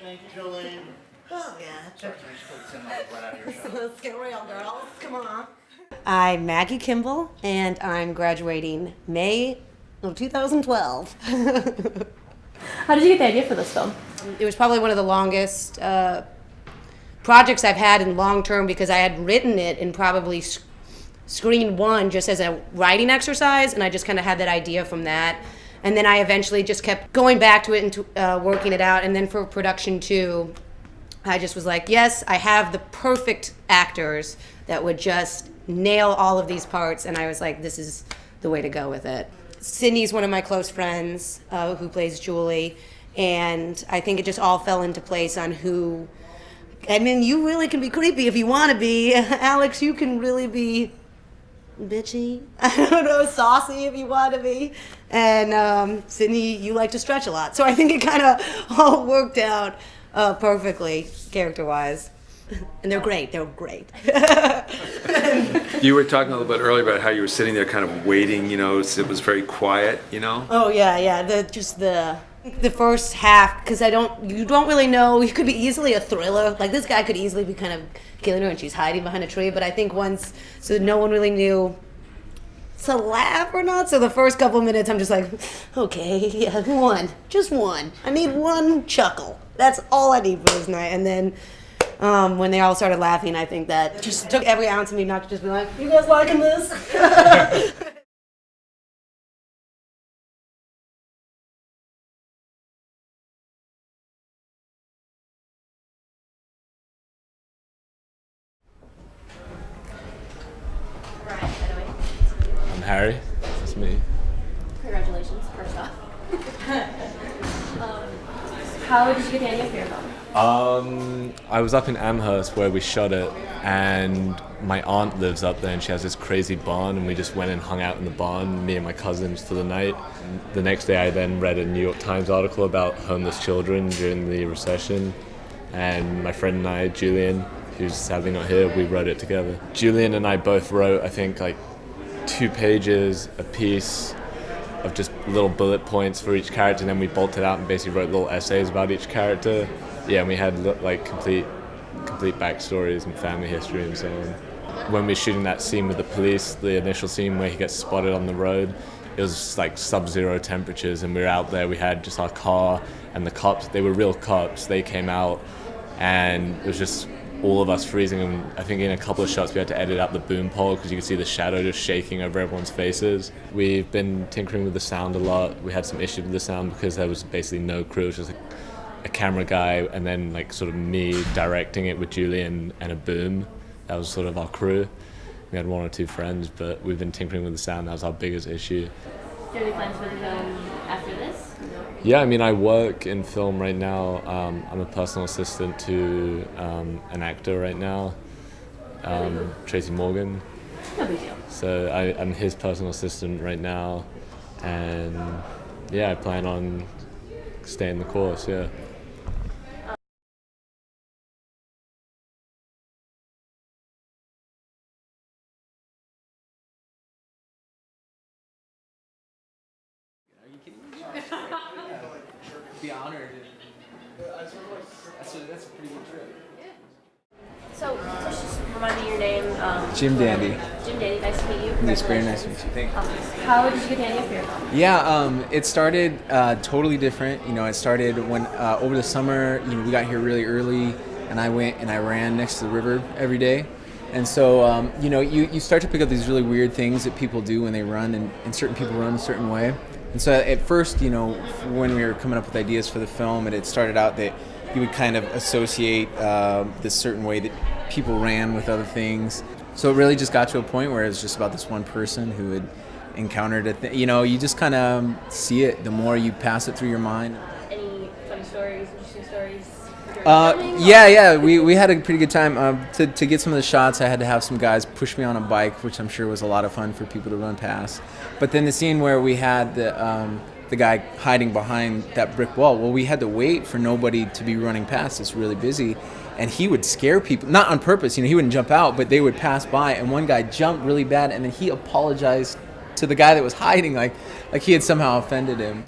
Thank you, Jolene. Oh, yeah. Sorry, can we just pull the cinema right out of your shot? Let's get real, girls. Come on. I'm Maggie Kimball, and I'm graduating May of 2012. How did you get the idea for this film? It was probably one of the longest projects I've had in long term because I had written it in probably screen one just as a writing exercise, and I just kind of had that idea from that. And then I eventually just kept going back to it and working it out. And then for production two, I just was like, yes, I have the perfect actors that would just nail all of these parts. And I was like, this is the way to go with it. Sydney's one of my close friends who plays Julie. And I think it just all fell into place on who, I mean, you really can be creepy if you want to be. Alex, you can really be bitchy. I don't know, saucy if you want to be. And Sydney, you like to stretch a lot. So I think it kind of all worked out perfectly, character-wise. And they're great. They're great. You were talking a little bit earlier about how you were sitting there kind of waiting, it was very quiet, Oh, yeah. The first half, because you don't really know. It could be easily a thriller. Like, this guy could easily be kind of killing her and she's hiding behind a tree. But I think so no one really knew to laugh or not. So the first couple minutes, I'm just like, okay, yeah, one. Just one. I need one chuckle. That's all I need for this night. And then when they all started laughing, I think that just took every ounce of me not to just be like, you guys liking this? I'm Harry. That's me. Congratulations, first off. How did you get the idea for your film? I was up in Amherst where we shot it, and my aunt lives up there and she has this crazy barn, and we just went and hung out in the barn, me and my cousins, for the night. The next day I then read a New York Times article about homeless children during the recession, and my friend and I, Julian, who's sadly not here, we wrote it together. Julian and I both wrote, I think, like 2 pages a piece of just little bullet points for each character, and then we bolted out and basically wrote little essays about each character. Yeah, and we had like complete backstories and family history and so on. When we were shooting that scene with the police, the initial scene where he gets spotted on the road, it was like sub-zero temperatures, and we were out there, we had just our car, and the cops, they were real cops, they came out, and it was just all of us freezing, and I think in a couple of shots we had to edit out the boom pole because you could see the shadow just shaking over everyone's faces. We've been tinkering with the sound a lot. We had some issues with the sound because there was basically no crew. It was just a camera guy and then like sort of me directing it with Julian and a boom. That was sort of our crew. We had 1 or 2 friends, but we've been tinkering with the sound. That was our biggest issue. Do you have any plans for the film after this? Yeah, I mean, I work in film right now. I'm a personal assistant to an actor right now, Tracy Morgan. No big deal. So I'm his personal assistant right now, and yeah, I plan on staying the course, yeah. Be honored. That's a pretty good trip. So just remind me your name. Jim Dandy. Jim Dandy, nice to meet you. It's very nice to meet you. Thank you. How did you get the idea for your film? Yeah, it started totally different. It started when over the summer, we got here really early, and I went and I ran next to the river every day. And so, you start to pick up these really weird things that people do when they run, and certain people run a certain way. And so at first, when we were coming up with ideas for the film, it started out that you would kind of associate this certain way that people ran with other things. So it really just got to a point where it was just about this one person who had encountered a thing. You just kind of see it the more you pass it through your mind. Any funny stories, interesting stories? Yeah, we had a pretty good time. To get some of the shots, I had to have some guys push me on a bike, which I'm sure was a lot of fun for people to run past. But then the scene where we had the guy hiding behind that brick wall, well, we had to wait for nobody to be running past. It's really busy. And he would scare people, not on purpose, he wouldn't jump out, but they would pass by, and one guy jumped really bad, and then he apologized to the guy that was hiding, like he had somehow offended him.